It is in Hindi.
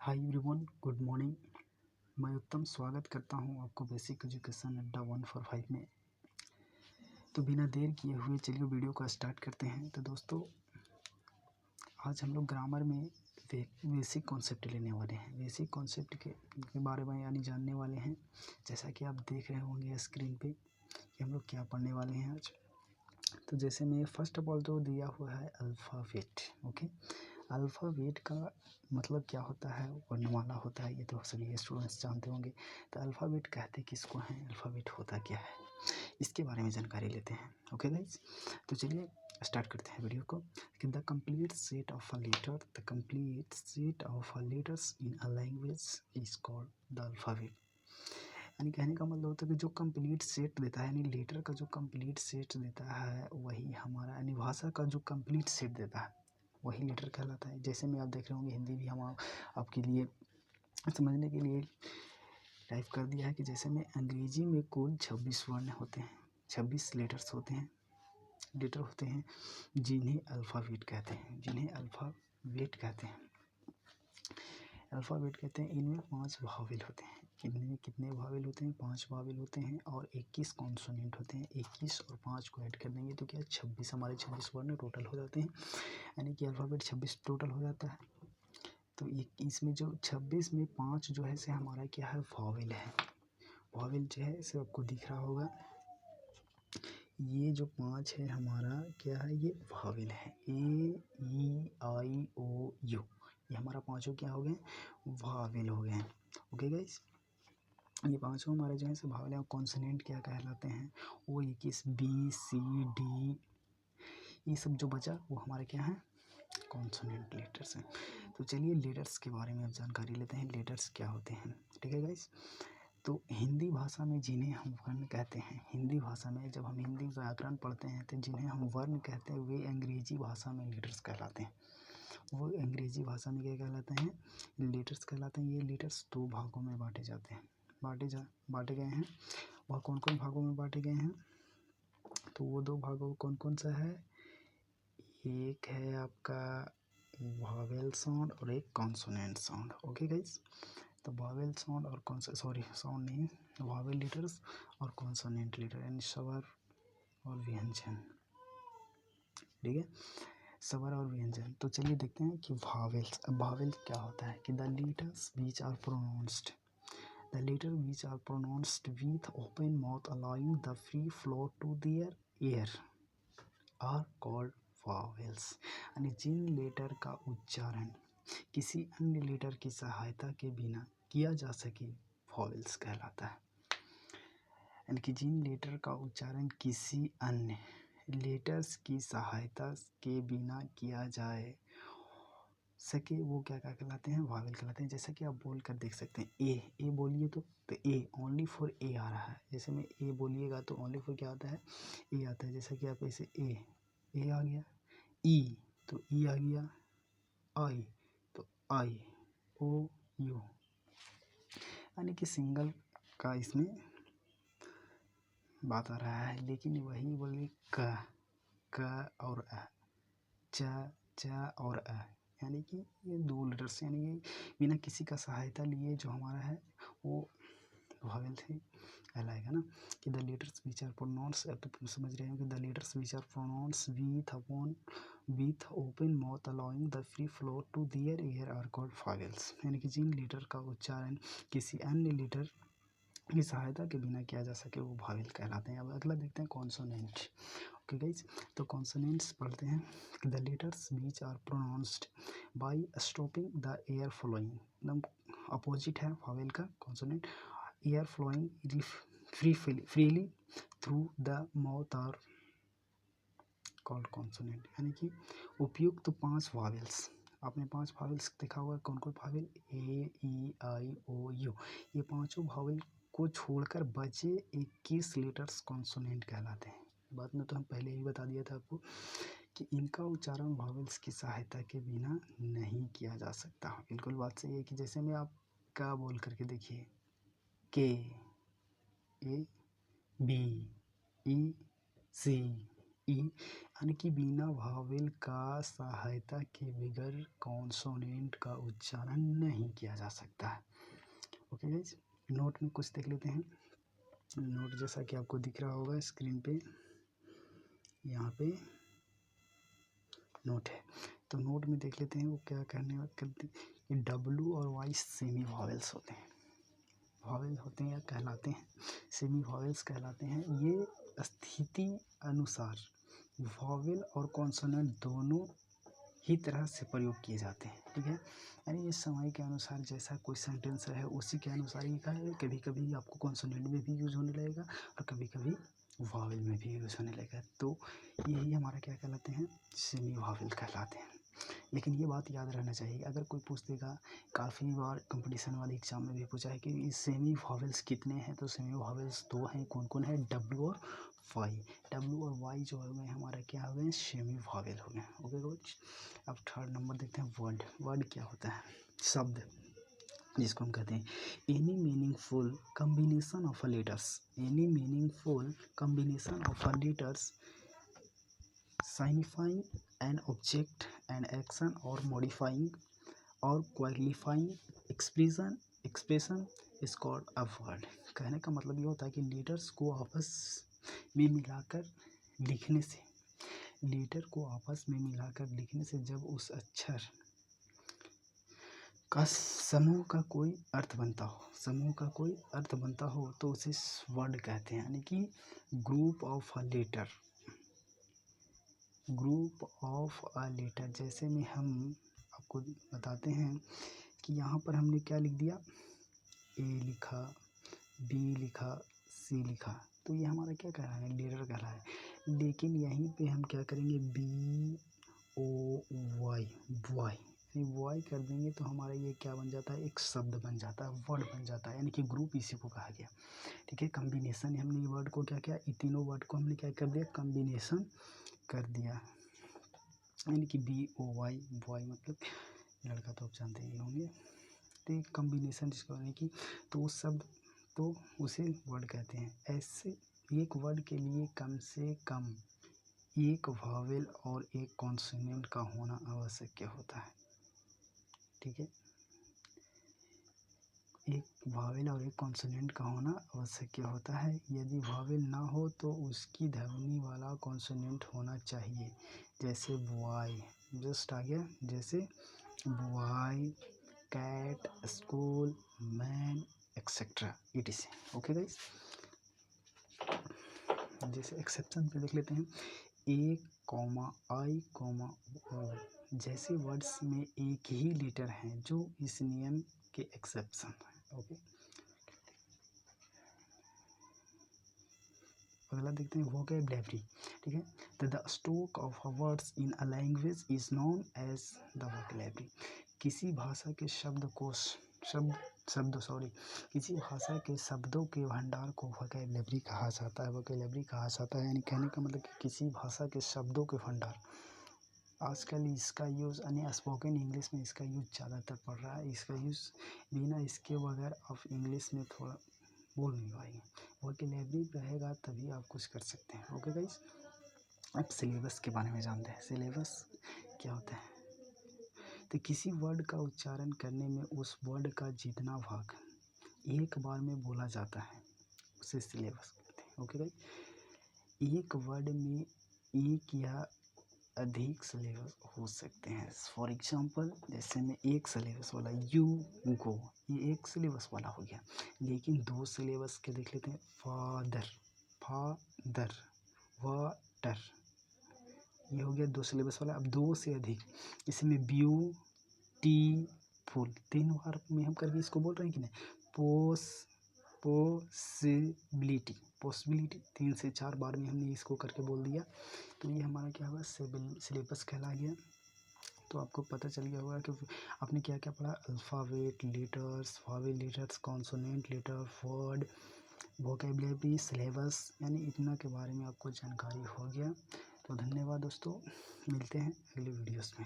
Hi everyone, good morning. मैं उत्तम स्वागत करता हूं आपको बेसिक एजुकेशन अड्डा 145 में। तो बिना देर किए हुए चलिए वीडियो को स्टार्ट करते हैं। तो दोस्तों, आज हम लोग ग्रामर में बेसिक कॉन्सेप्ट लेने वाले हैं। बेसिक कॉन्सेप्ट के बारे में यानी जानने वाले हैं। जैसा कि आप देख रहे होंगे स्क्रीन पे कि हम लोग क्या पढ़ने वाले हैं आज। तो जैसे मैं फर्स्ट ऑफ ऑल तो दिया हुआ है अल्फ़ाबेट। ओके, अल्फ़ाबेट का मतलब क्या होता है? वर्णमाला होता है। ये तो सभी स्टूडेंट्स जानते होंगे। तो अल्फ़ाबेट कहते किसको हैं? अल्फ़ाबेट होता क्या है, इसके बारे में जानकारी लेते हैं। ओके गाइज, तो चलिए स्टार्ट करते हैं वीडियो को। कि the complete set of a letter, the complete set of a letters in a language is called the alphabet. यानी कहने का मतलब होता है कि जो कंप्लीट सेट देता है, यानी लेटर का जो कंप्लीट सेट देता है वही हमारा, यानी भाषा का जो कंप्लीट सेट देता है वही लेटर कहलाता है। जैसे में आप देख रहे होंगे, हिंदी भी हम आपके लिए समझने के लिए टाइप कर दिया है कि जैसे में अंग्रेजी में कुल 26 वर्ण होते हैं, 26 लेटर्स होते हैं, लेटर होते हैं, जिन्हें अल्फ़ाबेट कहते हैं, जिन्हें अल्फ़ाबेट कहते हैं, अल्फ़ाबेट कहते हैं। इनमें 5 वावेल होते हैं। इनमें कितने वावेल होते हैं? 5 वावेल होते हैं और 21 कॉन्सोनेंट होते हैं। 21 और 5 को ऐड कर देंगे तो क्या 26, हमारे 26 वर्ण टोटल हो जाते हैं। यानी कि अल्फ़ाबेट 26 टोटल हो जाता है। तो ये इसमें जो 26 में 5 जो है से हमारा क्या है? वावेल है। वावेल जो है इसे आपको दिख रहा होगा। ये जो 5 है हमारा क्या है? ये वावेल है। ए ई आई ओ यू, ये हमारा पांचों क्या हो गए? वावेल हो गए हैं। ओके गाइस, ये पांचों हमारे जो है से वावेल हैं। कॉन्सोनेंट क्या कहलाते हैं? वो 21 बी सी डी, ये सब जो बचा वो हमारे क्या है? कॉन्सोनेंट लेटर्स हैं। तो चलिए लेटर्स के बारे में अब जानकारी लेते हैं। लेटर्स क्या होते हैं? ठीक है गाइस, तो हिंदी भाषा में जिन्हें हम वर्ण कहते हैं, हिंदी भाषा में जब हम हिंदी व्याकरण पढ़ते हैं तो जिन्हें हम वर्ण कहते हैं वे अंग्रेजी भाषा में लेटर्स कहलाते हैं। वो अंग्रेजी भाषा में क्या कहलाते हैं? लेटर्स कहलाते हैं। ये लेटर्स 2 भागों में बांटे जाते हैं, बांटे गए हैं। वह कौन कौन भागों में बांटे गए हैं? तो वो 2 भागों कौन कौन सा है? एक है आपका वावेल साउंड और एक कॉन्सोनेंट साउंड। ओके गाइस, तो वावेल साउंड और साउंड नहीं, वावेल लेटर्स और कॉन्सोनेंट लेटर, यानी स्वर और व्यंजन। ठीक है, स्वर और व्यंजन। तो चलिए देखते हैं कि वावेल्स। अब वावेल क्या होता है? कि the letters which are pronounced, the letter which are pronounced with open mouth allowing the free flow to their air are called vowels. यानी जिन लेटर का उच्चारण किसी अन्य लेटर की सहायता के बिना किया जा सके वावेल्स कहलाता है। यानी कि जिन लेटर का उच्चारण किसी अन्य लेटर्स की सहायता के बिना किया जाए सके वो क्या क्या कहलाते हैं? वावेल कहलाते हैं। जैसा कि आप बोल कर देख सकते हैं, ए बोलिए तो ए ओनली फॉर ए आ रहा है। जैसे में ए बोलिएगा तो ओनली फॉर क्या आता है? ए आता है। जैसा कि आप ऐसे ए आ गया, ई तो ई आ गया, आई तो आई, ओ यू, यानी कि सिंगल का इसमें बात आ रहा है। लेकिन वही बोलिए क और अ, च और अ, यानी कि ये 2 लेटर्स, यानी कि बिना किसी का सहायता लिए जो हमारा है वो वावेल थे कहलाएगा ना। कि the letters which are pronounce, अब तो समझ रहे हो कि the letters which are pronounce with open mouth allowing the free flow to their air are called vowels. यानी कि जिन लेटर का उच्चारण किसी अन्य लेटर की सहायता के बिना किया जा सके वो वावेल कहलाते हैं। अब अगला देखते हैं कॉन्सोनेंट। ओके गाइज, तो कॉन्सोनेंट्स पढ़ते हैं। The letters which are pronounced by stopping the air flowing, एकदम अपोजिट है वावेल का consonant. Air flowing freely through the mouth are called consonant. यानी कि उपयुक्त तो 5 वावेल्स, आपने 5 वावेल्स देखा होगा। कौन कौन Wavell? A E I O you, ये पांचों वावेल को छोड़कर बचे 21 लेटर्स कॉन्सोनेंट कहलाते हैं। बात में तो हम पहले ही बता दिया था आपको कि इनका उच्चारण वावेल्स की सहायता के बिना नहीं किया जा सकता। बिल्कुल बात सही है। कि जैसे में आप का बोल करके देखिए, के, ए, बी, ई, सी, यानी कि बिना वावेल का सहायता के बगैर कॉन्सोनेंट का उच्चारण नहीं किया जा सकता है। ओके गाइस, नोट में कुछ देख लेते हैं। नोट जैसा कि आपको दिख रहा होगा स्क्रीन पे, यहाँ पे नोट है। तो नोट में देख लेते हैं वो क्या करते हैं। डब्लू और वाई सेमी वॉवेल्स होते हैं, वॉवेल होते हैं या कहलाते हैं, सेमी वॉवेल्स कहलाते हैं। ये स्थिति अनुसार वॉवेल और कॉन्सोनेंट दोनों ही तरह से प्रयोग किए जाते हैं। ठीक है, यानी ये समय के अनुसार जैसा कोई सेंटेंस है उसी के अनुसार ही का है। कभी कभी आपको कॉन्सोनेंट में भी यूज़ होने लगेगा और कभी कभी वॉवेल में भी यूज़ होने लगेगा। तो यही हमारा क्या कहलाते हैं, सेमी वॉवेल कहलाते हैं। लेकिन ये बात याद रहना चाहिए, अगर कोई पूछ देगा, काफ़ी बार कंपटीशन वाले एग्जाम में भी पूछा है कि सेमी वॉवेल्स कितने हैं, तो सेमी वॉवेल्स 2 हैं। कौन कौन है, डब्लू और वाई। डब्लू और वाई जो हो गए हमारा क्या हो गए, सेमी वॉवेल हो गए। ओके कोच, अब थर्ड नंबर देखते हैं वर्ड। वर्ड क्या होता है, शब्द, जिसको हम कहते हैं any meaningful combination of a letters, any meaningful combination of a letters signifying an object, an action or modifying or qualifying expression is called a word। कहने का मतलब ये होता है कि लेटर्स को आपस में मिलाकर लिखने से, लेटर को आपस में मिलाकर लिखने से जब उस अक्षर का समूह का कोई अर्थ बनता हो, समूह का कोई अर्थ बनता हो तो उसे वर्ड कहते हैं। यानी कि group of a letter, group of a letter. जैसे में हम आपको बताते हैं कि यहाँ पर हमने क्या लिख दिया, ए लिखा, बी लिखा, सी लिखा, तो ये हमारा क्या कह रहा है, लेटर कह रहा है। लेकिन यहीं पे हम क्या करेंगे, B O Y, Y, Y कर देंगे तो हमारा ये क्या बन जाता है, एक शब्द बन जाता है, वर्ड बन जाता है। यानी कि ग्रुप इसी को कहा गया। ठीक है, कम्बिनेशन, हमने वर्ड को क्या किया, इन तीनों वर्ड को हमने क्या कर दिया, कम्बिनेशन कर दिया। यानी कि बी ओ वाई, बॉय मतलब लड़का, तो आप जानते ही होंगे। तो एक कम्बिनेशन जिसको यानी कि तो उस शब्द, तो उसे वर्ड कहते हैं। ऐसे एक वर्ड के लिए कम से कम एक वावेल और एक कॉन्सोनेंट का होना आवश्यक होता है। ठीक है, एक वावेल और एक कॉन्सोनेंट का होना आवश्यक होता है। यदि वावेल ना हो तो उसकी ध्वनि वाला कॉन्सोनेंट होना चाहिए। जैसे बॉय, जस्ट आ गया, जैसे boy, cat, school, man, etcetera, etc। Okay guys, जैसे एक्सेप्शन पे देख लेते हैं, ए कॉमा आई कॉमा ओ जैसे वर्ड्स में एक ही लेटर हैं जो इस नियम के एक्सेप्शन है। ओके, अगला देखते हैं वोकैबुलरी। ठीक है, तो the stock of words in a language is known as the vocabulary. किसी भाषा के शब्दकोश, किसी भाषा के शब्दों के भंडार को वोकैबुलरी कहा जाता है। वोकैबुलरी कहा जाता है, यानी कहने का मतलब कि किसी भाषा के शब्दों के भंडार। आजकल इसका यूज़ यानी स्पोकन इंग्लिश में इसका यूज़ ज़्यादातर पड़ रहा है। इसका यूज़ बिना इसके बगैर आप इंग्लिश में थोड़ा बोल नहीं पाएंगे। वोकैबुलरी रहेगा तभी आप कुछ कर सकते हैं। ओके गाइस, अब सिलेबस के बारे में जानते हैं। सिलेबस क्या होता है, तो किसी वर्ड का उच्चारण करने में उस वर्ड का जितना भाग एक बार में बोला जाता है उसे सिलेबस कहते हैं। ओके गाइस, एक वर्ड में एक या अधिक सिलेबस हो सकते हैं। फॉर एग्जांपल, जैसे में एक सिलेबस वाला यू गो, ये एक सिलेबस वाला हो गया। लेकिन दो सिलेबस के देख लेते हैं, फादर, फादर, वाटर, ये हो गया दो सिलेबस वाला। अब दो से अधिक, इसमें ब्यूटीफुल, 3 बार में हम करके इसको बोल रहे हैं कि नहीं, पॉसिबिलिटी, पॉसिबिलिटी 3 से 4 बार में हमने इसको करके बोल दिया, तो ये हमारा क्या हुआ, सिलेबस कहला गया। तो आपको पता चल गया होगा कि आपने क्या क्या पढ़ा, alphabet, letters, vowel letters, consonant letter, word, vocabulary, syllabus, यानी इतना के बारे में आपको जानकारी हो गया। तो धन्यवाद दोस्तों, मिलते हैं अगले वीडियोस में।